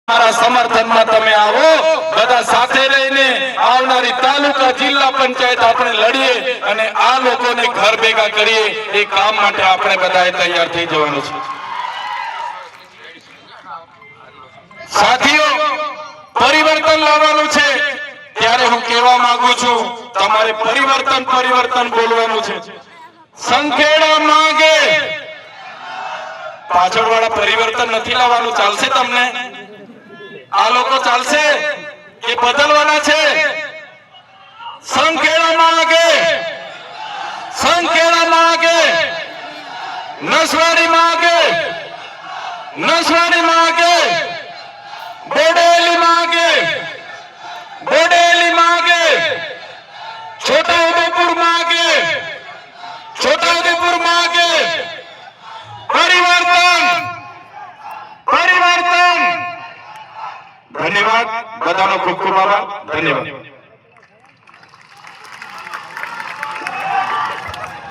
મારા સમર્થનમાં તમે આવો, બધા સાથે રહીને આવનારી તાલુકા જિલ્લા પંચાયત આપણે લડીએ અને આ લોકોને ઘર ભેગા કરીએ. એ કામ માટે આપણે બધાએ તૈયાર થઈ જવાનું છે. સાથીઓ, પરિવર્તન લાવવાનું છે ત્યારે હું કહેવા માંગુ છું, તમારે પરિવર્તન બોલવાનું છે. સંખેડા માંગે પાછળવાળા પરિવર્તન નથી લાવવાનું. ચાલશે તમને? આ લોકો ચાલશે કે બદલવાના છે? સંખેડા માંગે, સંખેડા માંગે, નસવાડી માંગે, નસવાડી માંગે, બોડેલી માંગે, બોડેલી માંગે, છોટાઉદેપુર માંગે, છોટાઉદેપુર માંગે. પરિવર્તન, પરિવર્તન. ધન્યવાદ. બધાનો ખૂબ ખૂબ આભાર. ધન્યવાદ.